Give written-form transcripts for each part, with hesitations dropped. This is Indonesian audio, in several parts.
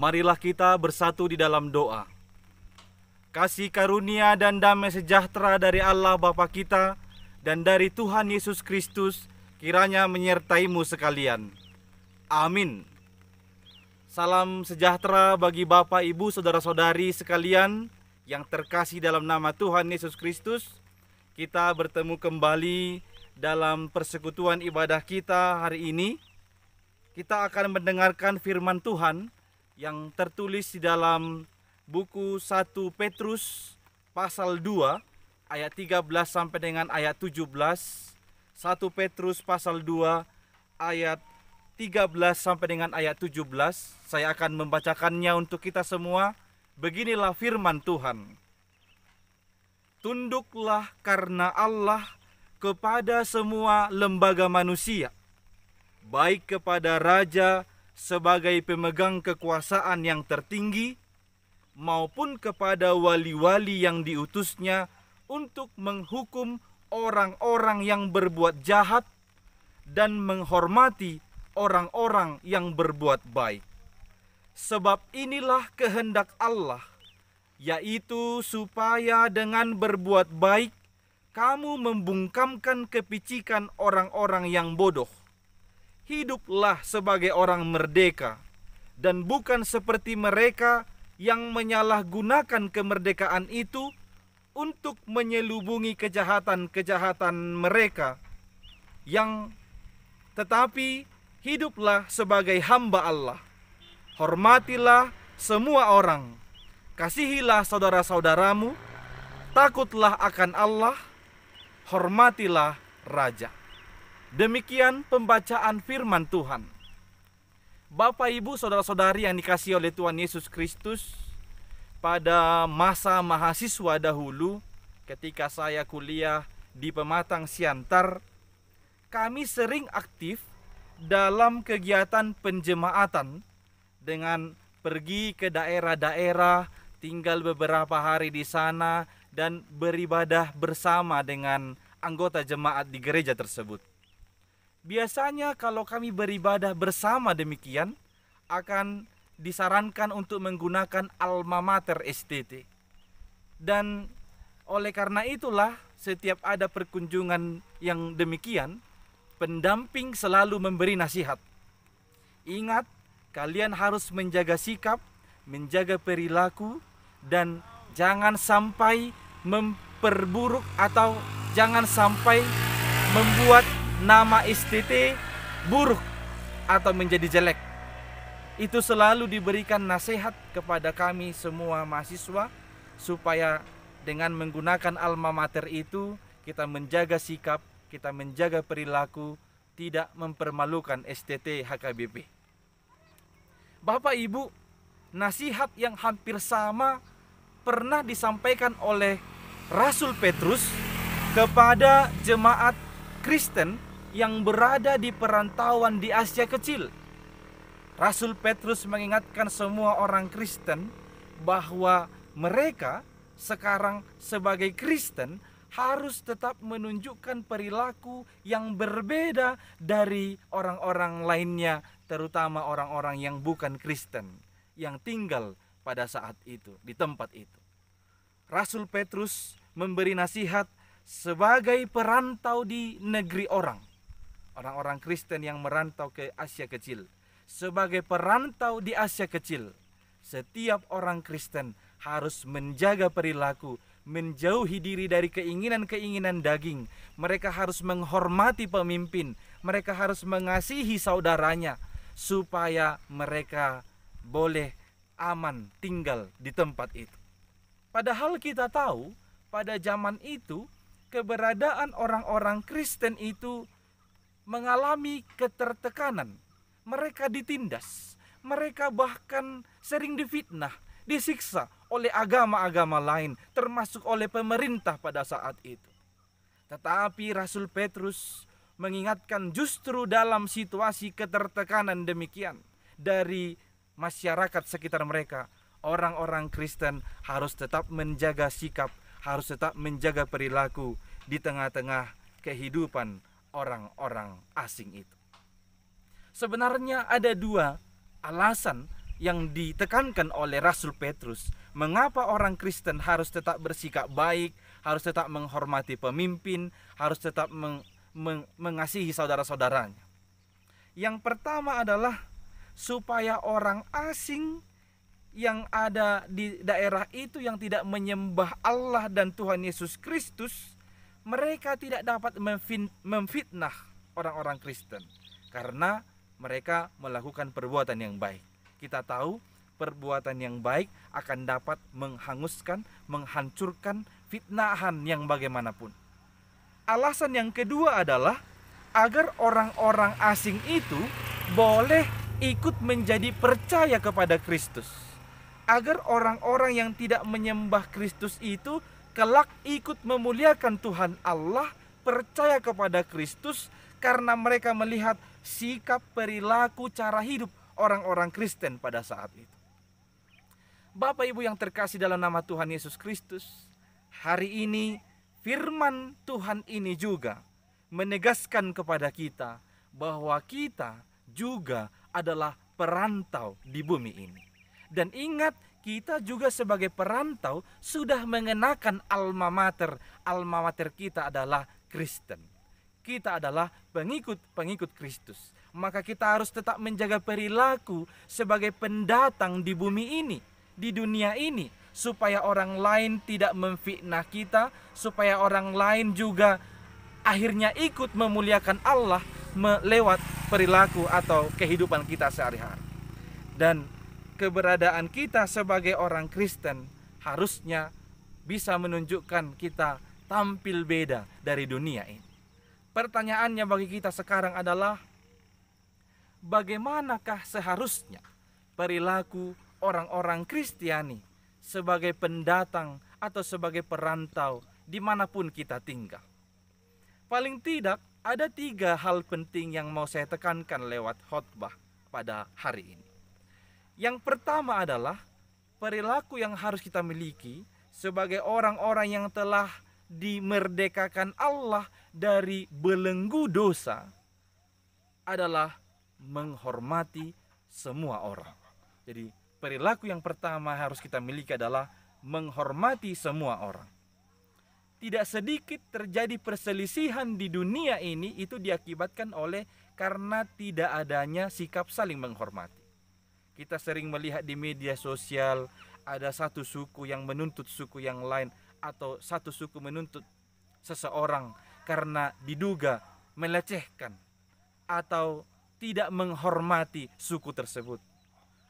Marilah kita bersatu di dalam doa. Kasih karunia dan damai sejahtera dari Allah Bapa kita dan dari Tuhan Yesus Kristus kiranya menyertaimu sekalian. Amin. Salam sejahtera bagi Bapak, Ibu, Saudara-saudari sekalian yang terkasih dalam nama Tuhan Yesus Kristus. Kita bertemu kembali dalam persekutuan ibadah kita hari ini. Kita akan mendengarkan firman Tuhan yang tertulis di dalam buku 1 Petrus pasal 2 ayat 13 sampai dengan ayat 17. 1 Petrus pasal 2 ayat 13 sampai dengan ayat 17. Saya akan membacakannya untuk kita semua. Beginilah firman Tuhan. Tunduklah karena Allah kepada semua lembaga manusia, baik kepada raja sebagai pemegang kekuasaan yang tertinggi, maupun kepada wali-wali yang diutusnya untuk menghukum orang-orang yang berbuat jahat dan menghormati orang-orang yang berbuat baik. Sebab inilah kehendak Allah, yaitu supaya dengan berbuat baik kamu membungkamkan kepicikan orang-orang yang bodoh. Hiduplah sebagai orang merdeka, dan bukan seperti mereka yang menyalahgunakan kemerdekaan itu untuk menyelubungi kejahatan-kejahatan mereka. Tetapi hiduplah sebagai hamba Allah. Hormatilah semua orang, kasihilah saudara-saudaramu, takutlah akan Allah, hormatilah raja. Demikian pembacaan firman Tuhan. Bapak, Ibu, Saudara-saudari yang dikasihi oleh Tuhan Yesus Kristus, pada masa mahasiswa dahulu, ketika saya kuliah di Pematang Siantar, kami sering aktif dalam kegiatan penjemaatan dengan pergi ke daerah-daerah, tinggal beberapa hari di sana, dan beribadah bersama dengan anggota jemaat di gereja tersebut. Biasanya kalau kami beribadah bersama demikian, akan disarankan untuk menggunakan alma mater STT. Dan oleh karena itulah, setiap ada perkunjungan yang demikian, pendamping selalu memberi nasihat. Ingat, kalian harus menjaga sikap, menjaga perilaku, dan jangan sampai memperburuk atau jangan sampai membuat nama STT buruk atau menjadi jelek. Itu selalu diberikan nasihat kepada kami semua mahasiswa, supaya dengan menggunakan alma mater itu kita menjaga sikap, kita menjaga perilaku, tidak mempermalukan STT HKBP. Bapak, Ibu, nasihat yang hampir sama pernah disampaikan oleh Rasul Petrus kepada jemaat Kristen yang berada di perantauan di Asia Kecil. Rasul Petrus mengingatkan semua orang Kristen bahwa mereka sekarang sebagai Kristen harus tetap menunjukkan perilaku yang berbeda dari orang-orang lainnya, terutama orang-orang yang bukan Kristen yang tinggal pada saat itu, di tempat itu. Rasul Petrus memberi nasihat sebagai perantau di negeri orang-orang Kristen yang merantau ke Asia Kecil. Sebagai perantau di Asia Kecil, setiap orang Kristen harus menjaga perilaku, menjauhi diri dari keinginan-keinginan daging. Mereka harus menghormati pemimpin, mereka harus mengasihi saudaranya, supaya mereka boleh aman tinggal di tempat itu. Padahal kita tahu, pada zaman itu, keberadaan orang-orang Kristen itu mengalami ketertekanan. Mereka ditindas, mereka bahkan sering difitnah, disiksa oleh agama-agama lain, termasuk oleh pemerintah pada saat itu. Tetapi Rasul Petrus mengingatkan justru dalam situasi ketertekanan demikian dari masyarakat sekitar mereka, orang-orang Kristen harus tetap menjaga sikap, harus tetap menjaga perilaku di tengah-tengah kehidupan orang-orang asing itu. Sebenarnya ada dua alasan yang ditekankan oleh Rasul Petrus. Mengapa orang Kristen harus tetap bersikap baik, harus tetap menghormati pemimpin, harus tetap mengasihi saudara-saudaranya. Yang pertama adalah supaya orang asing yang ada di daerah itu yang tidak menyembah Allah dan Tuhan Yesus Kristus, mereka tidak dapat memfitnah orang-orang Kristen karena mereka melakukan perbuatan yang baik. Kita tahu perbuatan yang baik akan dapat menghanguskan, menghancurkan fitnahan yang bagaimanapun. Alasan yang kedua adalah agar orang-orang asing itu boleh ikut menjadi percaya kepada Kristus. Agar orang-orang yang tidak menyembah Kristus itu kelak ikut memuliakan Tuhan Allah, percaya kepada Kristus karena mereka melihat sikap, perilaku, cara hidup orang-orang Kristen pada saat itu. Bapak Ibu yang terkasih dalam nama Tuhan Yesus Kristus, hari ini firman Tuhan ini juga menegaskan kepada kita bahwa kita juga adalah perantau di bumi ini. Dan ingat, kita juga sebagai perantau sudah mengenakan alma mater. Alma mater kita adalah Kristen. Kita adalah pengikut Kristus. Maka kita harus tetap menjaga perilaku sebagai pendatang di bumi ini, di dunia ini, supaya orang lain tidak memfitnah kita, supaya orang lain juga akhirnya ikut memuliakan Allah lewat perilaku atau kehidupan kita sehari-hari. Dan keberadaan kita sebagai orang Kristen harusnya bisa menunjukkan kita tampil beda dari dunia ini. Pertanyaannya bagi kita sekarang adalah, bagaimanakah seharusnya perilaku orang-orang Kristiani sebagai pendatang atau sebagai perantau dimanapun kita tinggal? Paling tidak ada 3 hal penting yang mau saya tekankan lewat khotbah pada hari ini. Yang pertama adalah perilaku yang harus kita miliki sebagai orang-orang yang telah dimerdekakan Allah dari belenggu dosa adalah menghormati semua orang. Jadi perilaku yang pertama harus kita miliki adalah menghormati semua orang. Tidak sedikit terjadi perselisihan di dunia ini itu diakibatkan oleh karena tidak adanya sikap saling menghormati. Kita sering melihat di media sosial ada satu suku yang menuntut suku yang lain, atau satu suku menuntut seseorang karena diduga melecehkan atau tidak menghormati suku tersebut.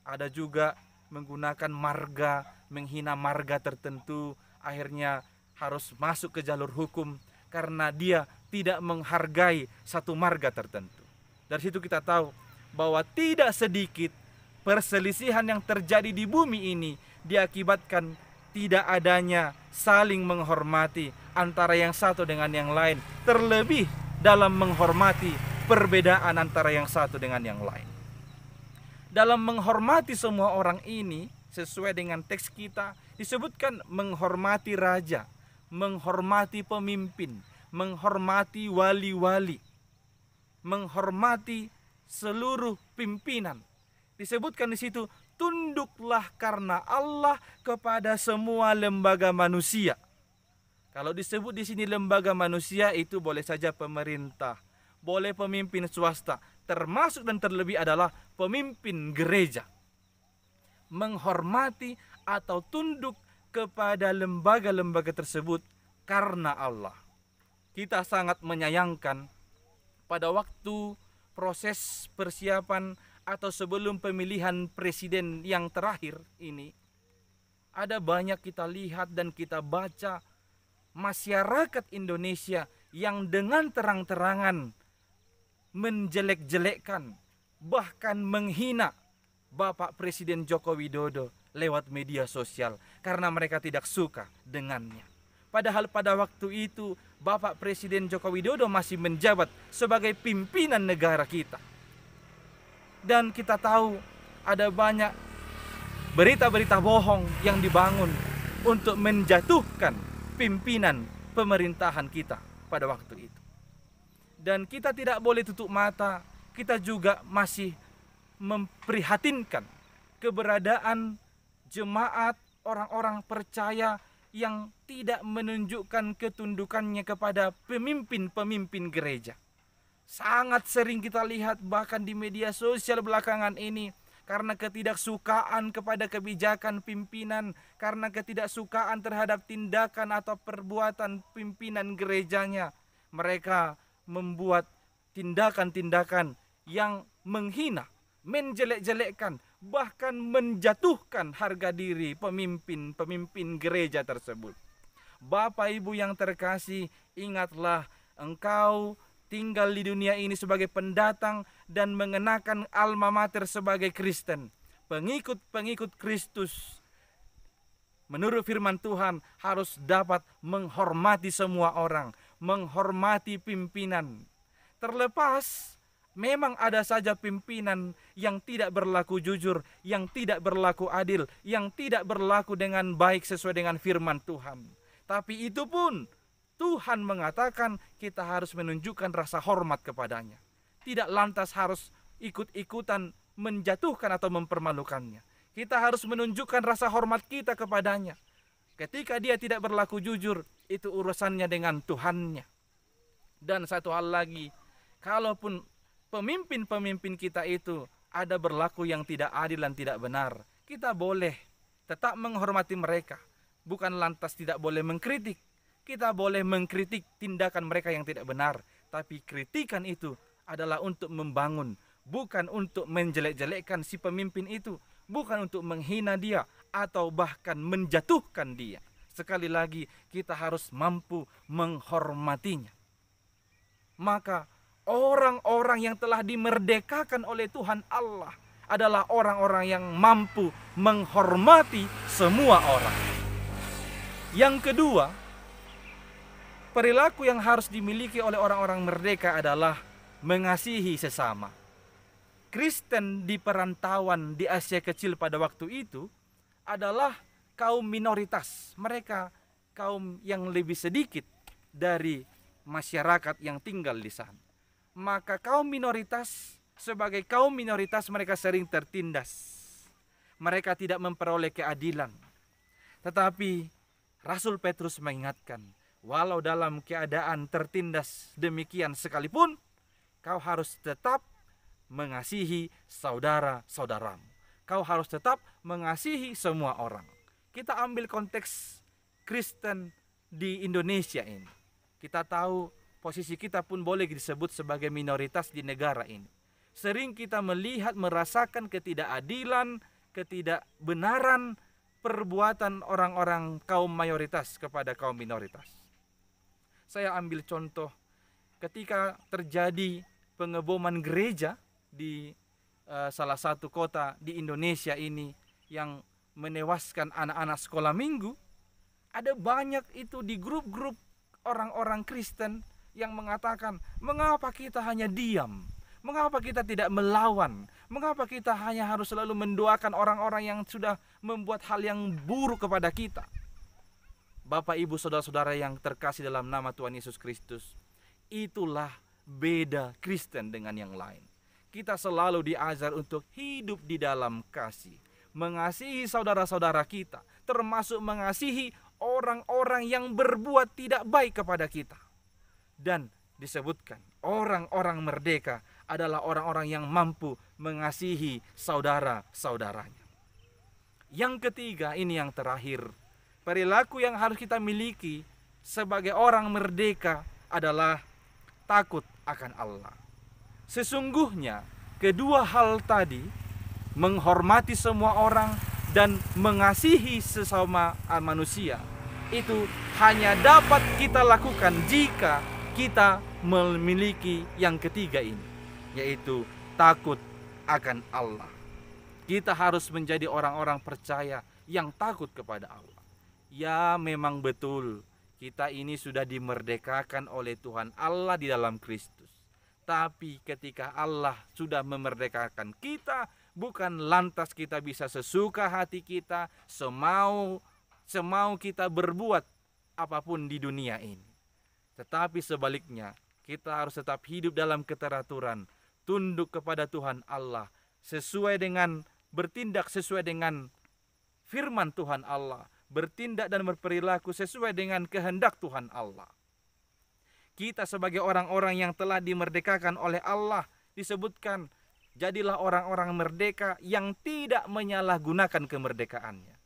Ada juga menggunakan marga, menghina marga tertentu, akhirnya harus masuk ke jalur hukum karena dia tidak menghargai satu marga tertentu. Dari situ kita tahu bahwa tidak sedikit perselisihan yang terjadi di bumi ini diakibatkan tidak adanya saling menghormati antara yang satu dengan yang lain, terlebih dalam menghormati perbedaan antara yang satu dengan yang lain. Dalam menghormati semua orang ini, sesuai dengan teks kita, disebutkan menghormati raja, menghormati pemimpin, menghormati wali-wali, menghormati seluruh pimpinan. Disebutkan di situ, tunduklah karena Allah kepada semua lembaga manusia. Kalau disebut di sini lembaga manusia, itu boleh saja pemerintah, boleh pemimpin swasta, termasuk dan terlebih adalah pemimpin gereja. Menghormati atau tunduk kepada lembaga-lembaga tersebut karena Allah. Kita sangat menyayangkan pada waktu proses persiapan atau sebelum pemilihan presiden yang terakhir ini, ada banyak kita lihat dan kita baca masyarakat Indonesia yang dengan terang-terangan menjelek-jelekkan, bahkan menghina Bapak Presiden Joko Widodo lewat media sosial karena mereka tidak suka dengannya. Padahal pada waktu itu Bapak Presiden Joko Widodo masih menjabat sebagai pimpinan negara kita. Dan kita tahu ada banyak berita-berita bohong yang dibangun untuk menjatuhkan pimpinan pemerintahan kita pada waktu itu. Dan kita tidak boleh tutup mata, kita juga masih memprihatinkan keberadaan jemaat orang-orang percaya yang tidak menunjukkan ketundukannya kepada pemimpin-pemimpin gereja. Sangat sering kita lihat bahkan di media sosial belakangan ini, karena ketidaksukaan kepada kebijakan pimpinan, karena ketidaksukaan terhadap tindakan atau perbuatan pimpinan gerejanya, mereka membuat tindakan-tindakan yang menghina, menjelek-jelekkan, bahkan menjatuhkan harga diri pemimpin-pemimpin gereja tersebut. Bapak Ibu yang terkasih, ingatlah engkau tinggal di dunia ini sebagai pendatang dan mengenakan alma mater sebagai Kristen. Pengikut-pengikut Kristus menurut firman Tuhan harus dapat menghormati semua orang, menghormati pimpinan. Terlepas memang ada saja pimpinan yang tidak berlaku jujur, yang tidak berlaku adil, yang tidak berlaku dengan baik sesuai dengan firman Tuhan. Tapi itu pun Tuhan mengatakan kita harus menunjukkan rasa hormat kepadanya. Tidak lantas harus ikut-ikutan menjatuhkan atau mempermalukannya. Kita harus menunjukkan rasa hormat kita kepadanya. Ketika dia tidak berlaku jujur, itu urusannya dengan Tuhannya. Dan satu hal lagi, kalaupun pemimpin-pemimpin kita itu ada berlaku yang tidak adil dan tidak benar, kita boleh tetap menghormati mereka. Bukan lantas tidak boleh mengkritik. Kita boleh mengkritik tindakan mereka yang tidak benar, tapi kritikan itu adalah untuk membangun, bukan untuk menjelek-jelekkan si pemimpin itu, bukan untuk menghina dia atau bahkan menjatuhkan dia. Sekali lagi, kita harus mampu menghormatinya. Maka orang-orang yang telah dimerdekakan oleh Tuhan Allah adalah orang-orang yang mampu menghormati semua orang. Yang kedua, perilaku yang harus dimiliki oleh orang-orang merdeka adalah mengasihi sesama. Kristen di perantauan di Asia Kecil pada waktu itu adalah kaum minoritas. Mereka kaum yang lebih sedikit dari masyarakat yang tinggal di sana. Maka kaum minoritas, sebagai kaum minoritas mereka sering tertindas. Mereka tidak memperoleh keadilan. Tetapi Rasul Petrus mengingatkan, walau dalam keadaan tertindas demikian sekalipun, kau harus tetap mengasihi saudara-saudaramu. Kau harus tetap mengasihi semua orang. Kita ambil konteks Kristen di Indonesia ini. Kita tahu posisi kita pun boleh disebut sebagai minoritas di negara ini. Sering kita melihat, merasakan ketidakadilan, ketidakbenaran perbuatan orang-orang kaum mayoritas kepada kaum minoritas. Saya ambil contoh ketika terjadi pengeboman gereja di salah satu kota di Indonesia ini yang menewaskan anak-anak sekolah minggu. Ada banyak itu di grup-grup orang-orang Kristen yang mengatakan, mengapa kita hanya diam? Mengapa kita tidak melawan? Mengapa kita hanya harus selalu mendoakan orang-orang yang sudah membuat hal yang buruk kepada kita? Bapak, Ibu, saudara-saudara yang terkasih dalam nama Tuhan Yesus Kristus, itulah beda Kristen dengan yang lain. Kita selalu diajar untuk hidup di dalam kasih, mengasihi saudara-saudara kita, termasuk mengasihi orang-orang yang berbuat tidak baik kepada kita. Dan disebutkan orang-orang merdeka adalah orang-orang yang mampu mengasihi saudara-saudaranya. Yang ketiga, ini yang terakhir, perilaku yang harus kita miliki sebagai orang merdeka adalah takut akan Allah. Sesungguhnya kedua hal tadi, menghormati semua orang dan mengasihi sesama manusia, itu hanya dapat kita lakukan jika kita memiliki yang ketiga ini, yaitu takut akan Allah. Kita harus menjadi orang-orang percaya yang takut kepada Allah. Ya, memang betul, kita ini sudah dimerdekakan oleh Tuhan Allah di dalam Kristus. Tapi ketika Allah sudah memerdekakan kita, bukan lantas kita bisa sesuka hati kita, semau kita berbuat apapun di dunia ini. Tetapi sebaliknya, kita harus tetap hidup dalam keteraturan, tunduk kepada Tuhan Allah, sesuai dengan bertindak sesuai dengan firman Tuhan Allah, bertindak dan berperilaku sesuai dengan kehendak Tuhan Allah. Kita sebagai orang-orang yang telah dimerdekakan oleh Allah, disebutkan, jadilah orang-orang merdeka yang tidak menyalahgunakan kemerdekaannya.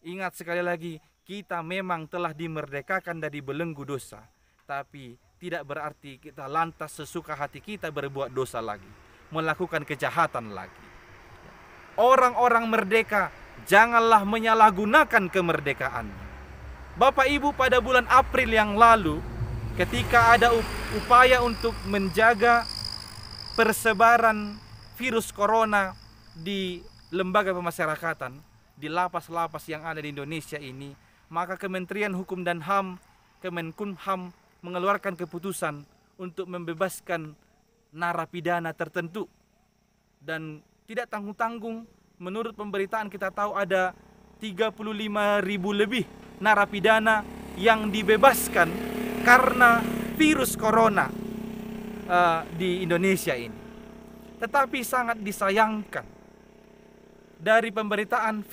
Ingat sekali lagi, kita memang telah dimerdekakan dari belenggu dosa, tapi tidak berarti kita lantas sesuka hati kita berbuat dosa lagi, melakukan kejahatan lagi. Orang-orang merdeka janganlah menyalahgunakan kemerdekaannya. Bapak Ibu, pada bulan April yang lalu, ketika ada upaya untuk menjaga persebaran virus corona di lembaga pemasyarakatan, di lapas-lapas yang ada di Indonesia ini, maka Kementerian Hukum dan HAM, Kemenkumham, mengeluarkan keputusan untuk membebaskan narapidana tertentu. Dan tidak tanggung-tanggung, menurut pemberitaan kita tahu ada 35.000 lebih narapidana yang dibebaskan karena virus corona di Indonesia ini. Tetapi sangat disayangkan, dari pemberitaan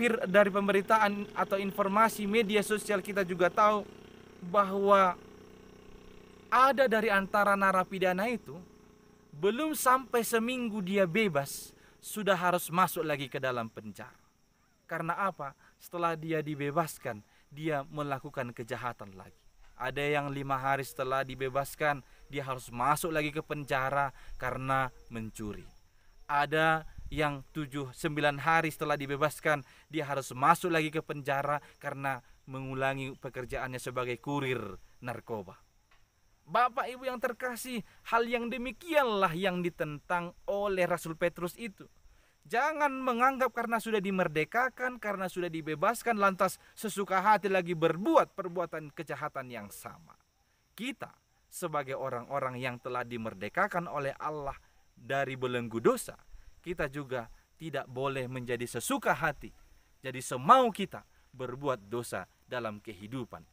atau informasi media sosial kita juga tahu bahwa ada dari antara narapidana itu belum sampai seminggu dia bebas sudah harus masuk lagi ke dalam penjara. Karena apa? Setelah dia dibebaskan, dia melakukan kejahatan lagi. Ada yang 5 hari setelah dibebaskan, dia harus masuk lagi ke penjara karena mencuri. Ada yang 7-9 hari setelah dibebaskan, dia harus masuk lagi ke penjara karena mengulangi pekerjaannya sebagai kurir narkoba. Bapak Ibu yang terkasih, hal yang demikianlah yang ditentang oleh Rasul Petrus itu. Jangan menganggap karena sudah dimerdekakan, karena sudah dibebaskan, lantas sesuka hati lagi berbuat perbuatan kejahatan yang sama. Kita sebagai orang-orang yang telah dimerdekakan oleh Allah dari belenggu dosa, kita juga tidak boleh menjadi sesuka hati, jadi semau kita berbuat dosa dalam kehidupan.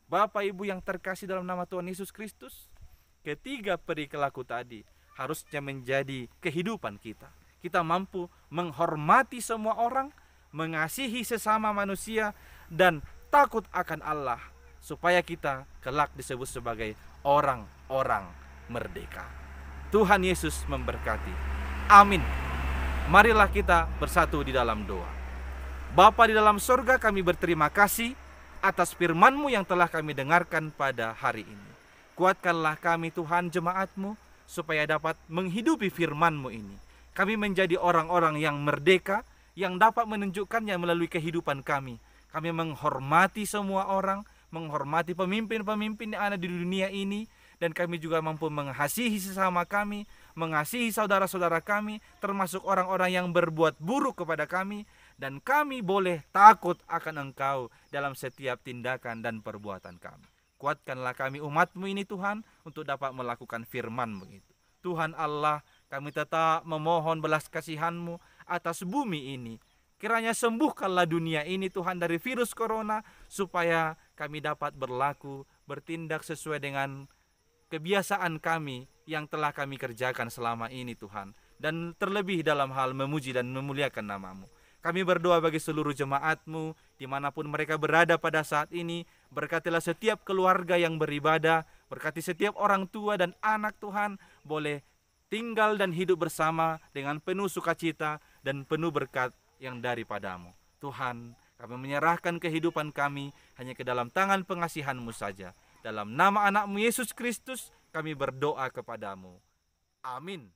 Bapak Ibu yang terkasih dalam nama Tuhan Yesus Kristus, ketiga perilaku tadi harusnya menjadi kehidupan kita. Kita mampu menghormati semua orang, mengasihi sesama manusia, dan takut akan Allah, supaya kita kelak disebut sebagai orang-orang merdeka. Tuhan Yesus memberkati. Amin. Marilah kita bersatu di dalam doa. Bapa di dalam sorga, kami berterima kasih atas firman-Mu yang telah kami dengarkan pada hari ini. Kuatkanlah kami Tuhan, jemaat-Mu, supaya dapat menghidupi firman-Mu ini. Kami menjadi orang-orang yang merdeka, yang dapat menunjukkannya melalui kehidupan kami. Kami menghormati semua orang, menghormati pemimpin-pemimpin yang ada di dunia ini, dan kami juga mampu mengasihi sesama kami, mengasihi saudara-saudara kami, termasuk orang-orang yang berbuat buruk kepada kami, dan kami boleh takut akan Engkau dalam setiap tindakan dan perbuatan kami. Kuatkanlah kami umat-Mu ini Tuhan, untuk dapat melakukan firman-Mu itu. Tuhan Allah, kami tetap memohon belas kasihan-Mu atas bumi ini. Kiranya sembuhkanlah dunia ini Tuhan dari virus corona, supaya kami dapat bertindak sesuai dengan kebiasaan kami yang telah kami kerjakan selama ini Tuhan. Dan terlebih dalam hal memuji dan memuliakan nama-Mu. Kami berdoa bagi seluruh jemaat-Mu dimanapun mereka berada pada saat ini. Berkatilah setiap keluarga yang beribadah, berkati setiap orang tua dan anak Tuhan, boleh tinggal dan hidup bersama dengan penuh sukacita dan penuh berkat yang daripada-Mu. Tuhan, kami menyerahkan kehidupan kami hanya ke dalam tangan pengasihan-Mu saja. Dalam nama anak-Mu Yesus Kristus kami berdoa kepada-Mu. Amin.